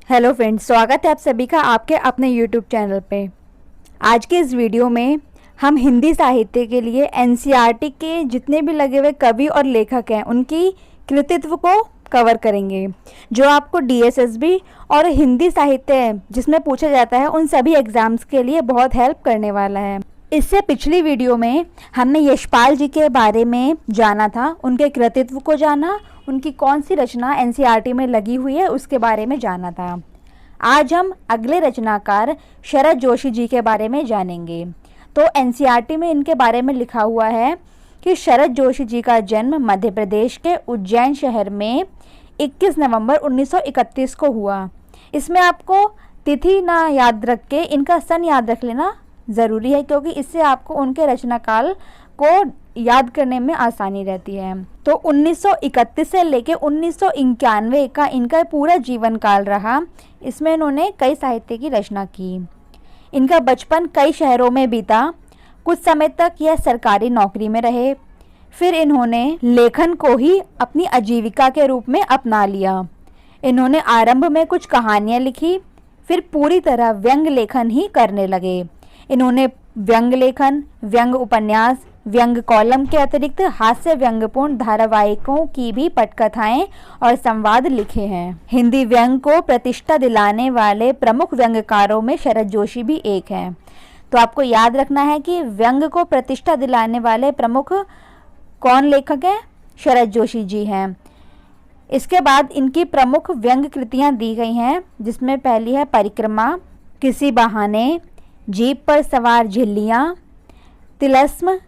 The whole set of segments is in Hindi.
हेलो फ्रेंड्स, स्वागत है आप सभी का आपके अपने यूट्यूब चैनल पे। आज के इस वीडियो में हम हिंदी साहित्य के लिए एनसीईआरटी के जितने भी लगे हुए कवि और लेखक हैं उनकी कृतित्व को कवर करेंगे, जो आपको डीएसएसबी और हिंदी साहित्य जिसमें पूछा जाता है उन सभी एग्ज़ाम्स के लिए बहुत हेल्प करने वाला है। इससे पिछली वीडियो में हमने यशपाल जी के बारे में जाना था, उनके कृतित्व को जाना, उनकी कौन सी रचना एनसीईआरटी में लगी हुई है उसके बारे में जाना था। आज हम अगले रचनाकार शरद जोशी जी के बारे में जानेंगे। तो एनसीईआरटी में इनके बारे में लिखा हुआ है कि शरद जोशी जी का जन्म मध्य प्रदेश के उज्जैन शहर में 21 नवंबर 1931 को हुआ। इसमें आपको तिथि ना याद रख के इनका सन याद रख लेना ज़रूरी है, क्योंकि इससे आपको उनके रचनाकाल को याद करने में आसानी रहती है। तो 1931 से लेके 1991 का इनका पूरा जीवन काल रहा। इसमें इन्होंने कई साहित्य की रचना की। इनका बचपन कई शहरों में बीता। कुछ समय तक यह सरकारी नौकरी में रहे। फिर इन्होंने लेखन को ही अपनी आजीविका के रूप में अपना लिया। इन्होंने आरंभ में कुछ कहानियाँ लिखी, फिर पूरी तरह व्यंग लेखन ही करने लगे। इन्होंने व्यंग लेखन, व्यंग उपन्यास, व्यंग कॉलम के अतिरिक्त हास्य व्यंग्यपूर्ण धारावाहिकों की भी पटकथाएं और संवाद लिखे हैं। हिंदी व्यंग को प्रतिष्ठा दिलाने वाले प्रमुख व्यंग्यकारों में शरद जोशी भी एक हैं। तो आपको याद रखना है कि व्यंग को प्रतिष्ठा दिलाने वाले प्रमुख कौन लेखक हैं? शरद जोशी जी हैं। इसके बाद इनकी प्रमुख व्यंग कृतियाँ दी गई हैं, जिसमें पहली है परिक्रमा, किसी बहाने, जीप पर सवार झिल्लियाँ, तिलस्म,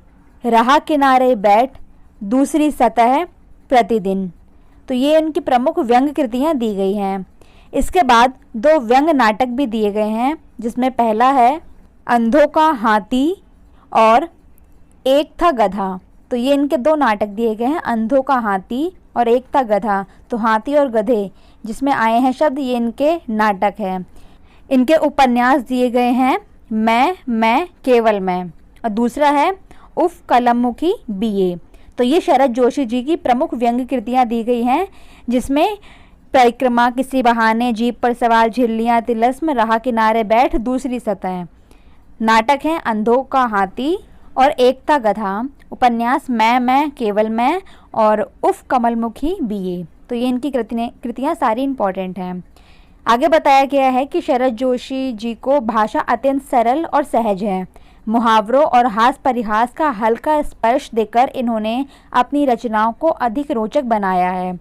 राह किनारे बैठ, दूसरी सतह, प्रतिदिन। तो ये इनकी प्रमुख व्यंग कृतियाँ दी गई हैं। इसके बाद दो व्यंग नाटक भी दिए गए हैं, जिसमें पहला है अंधों का हाथी और एक था गधा। तो ये इनके दो नाटक दिए गए हैं, अंधों का हाथी और एक था गधा। तो हाथी और गधे जिसमें आए हैं शब्द, ये इनके नाटक हैं। इनके उपन्यास दिए गए हैं मैं केवल मैं, और दूसरा है उफ कलममुखी बीए। तो ये शरद जोशी जी की प्रमुख व्यंग कृतियाँ दी गई हैं, जिसमें परिक्रमा, किसी बहाने, जीप पर सवार झिल्लियाँ, तिलस्म, राह किनारे बैठ, दूसरी सतह। नाटक हैं अंधों का हाथी और एक था गधा। उपन्यास मैं केवल मैं और उफ कमलमुखी बीए। तो ये इनकी कृतियाँ सारी इम्पॉर्टेंट हैं। आगे बताया गया है कि शरद जोशी जी को भाषा अत्यंत सरल और सहज है। मुहावरों और हास परिहास का हल्का स्पर्श देकर इन्होंने अपनी रचनाओं को अधिक रोचक बनाया है।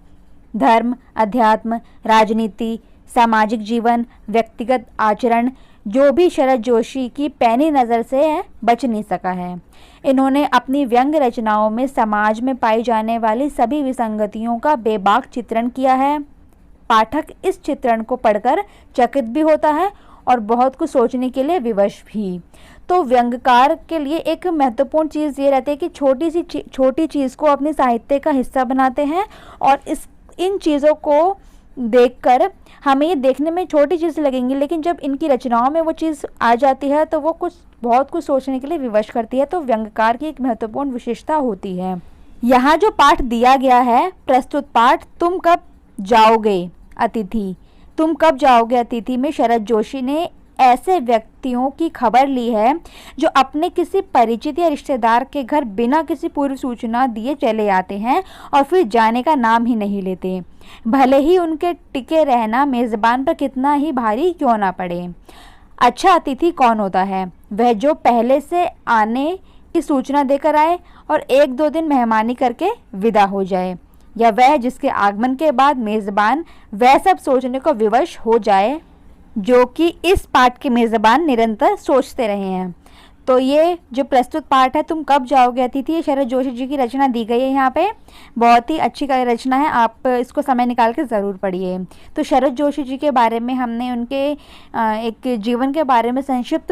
धर्म, अध्यात्म, राजनीति, सामाजिक जीवन, व्यक्तिगत आचरण, जो भी शरद जोशी की पैनी नज़र से है बच नहीं सका है। इन्होंने अपनी व्यंग रचनाओं में समाज में पाई जाने वाली सभी विसंगतियों का बेबाक चित्रण किया है। पाठक इस चित्रण को पढ़कर चकित भी होता है और बहुत कुछ सोचने के लिए विवश भी। तो व्यंग्यकार के लिए एक महत्वपूर्ण चीज़ ये रहती है कि छोटी चीज़ को अपने साहित्य का हिस्सा बनाते हैं, और इन चीज़ों को देखकर हमें ये देखने में छोटी चीज़ लगेंगी, लेकिन जब इनकी रचनाओं में वो चीज़ आ जाती है तो वो बहुत कुछ सोचने के लिए विवश करती है। तो व्यंग्यकार की एक महत्वपूर्ण विशेषता होती है। यहाँ जो पाठ दिया गया है, प्रस्तुत पाठ तुम कब जाओगे अतिथि, तुम कब जाओगे अतिथि में शरद जोशी ने ऐसे व्यक्तियों की खबर ली है जो अपने किसी परिचित या रिश्तेदार के घर बिना किसी पूर्व सूचना दिए चले आते हैं और फिर जाने का नाम ही नहीं लेते, भले ही उनके टिके रहना मेज़बान पर कितना ही भारी क्यों ना पड़े। अच्छा अतिथि कौन होता है? वह जो पहले से आने की सूचना देकर आए और एक दो दिन मेहमानी करके विदा हो जाए, या वह जिसके आगमन के बाद मेज़बान वह सब सोचने को विवश हो जाए जो कि इस पाठ के मेज़बान निरंतर सोचते रहे हैं। तो ये जो प्रस्तुत पाठ है तुम कब जाओगे अतिथि, ये शरद जोशी जी की रचना दी गई है। यहाँ पे बहुत ही अच्छी रचना है, आप इसको समय निकाल के ज़रूर पढ़िए। तो शरद जोशी जी के बारे में हमने उनके एक जीवन के बारे में संक्षिप्त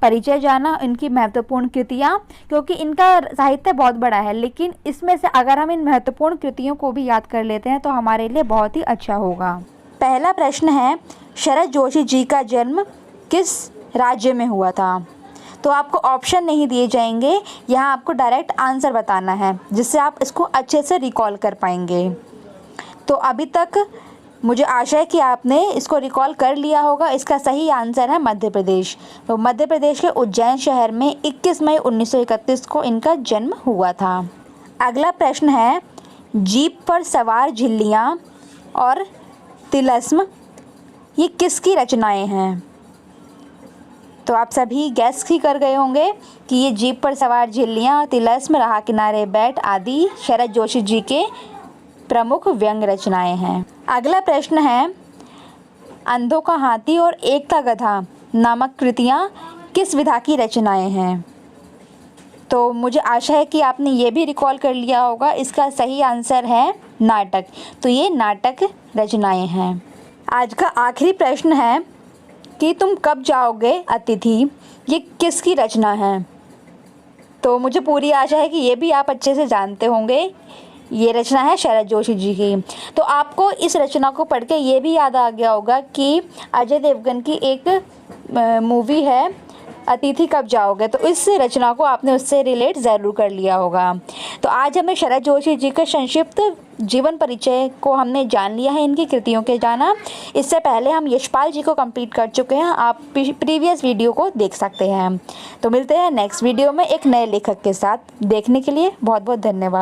परिचय जाना, इनकी महत्वपूर्ण कृतियाँ, क्योंकि इनका साहित्य बहुत बड़ा है, लेकिन इसमें से अगर हम इन महत्वपूर्ण कृतियों को भी याद कर लेते हैं तो हमारे लिए बहुत ही अच्छा होगा। पहला प्रश्न है, शरद जोशी जी का जन्म किस राज्य में हुआ था? तो आपको ऑप्शन नहीं दिए जाएंगे, यहाँ आपको डायरेक्ट आंसर बताना है, जिससे आप इसको अच्छे से रिकॉल कर पाएंगे। तो अभी तक मुझे आशा है कि आपने इसको रिकॉल कर लिया होगा। इसका सही आंसर है मध्य प्रदेश। तो मध्य प्रदेश के उज्जैन शहर में 21 मई 1931 को इनका जन्म हुआ था। अगला प्रश्न है, जीप पर सवार झिल्लियाँ और तिलस्म ये किसकी रचनाएं हैं? तो आप सभी गैस ही कर गए होंगे कि ये जीप पर सवार झिल्लियाँ और तिलस्म, रहा किनारे बैठ आदि शरद जोशी जी के प्रमुख व्यंग्य रचनाएं हैं। अगला प्रश्न है, अंधों का हाथी और एक का गधा नामक कृतियाँ किस विधा की रचनाएं हैं? तो मुझे आशा है कि आपने ये भी रिकॉल कर लिया होगा। इसका सही आंसर है नाटक। तो ये नाटक रचनाएं हैं। आज का आखिरी प्रश्न है कि तुम कब जाओगे अतिथि ये किसकी रचना है? तो मुझे पूरी आशा है कि ये भी आप अच्छे से जानते होंगे। ये रचना है शरद जोशी जी की। तो आपको इस रचना को पढ़ के ये भी याद आ गया होगा कि अजय देवगन की एक मूवी है अतिथि कब जाओगे, तो इस रचना को आपने उससे रिलेट ज़रूर कर लिया होगा। तो आज हमें शरद जोशी जी के संक्षिप्त जीवन परिचय को हमने जान लिया है, इनकी कृतियों के जाना। इससे पहले हम यशपाल जी को कंप्लीट कर चुके हैं, आप प्रीवियस वीडियो को देख सकते हैं। तो मिलते हैं नेक्स्ट वीडियो में एक नए लेखक के साथ। देखने के लिए बहुत बहुत धन्यवाद।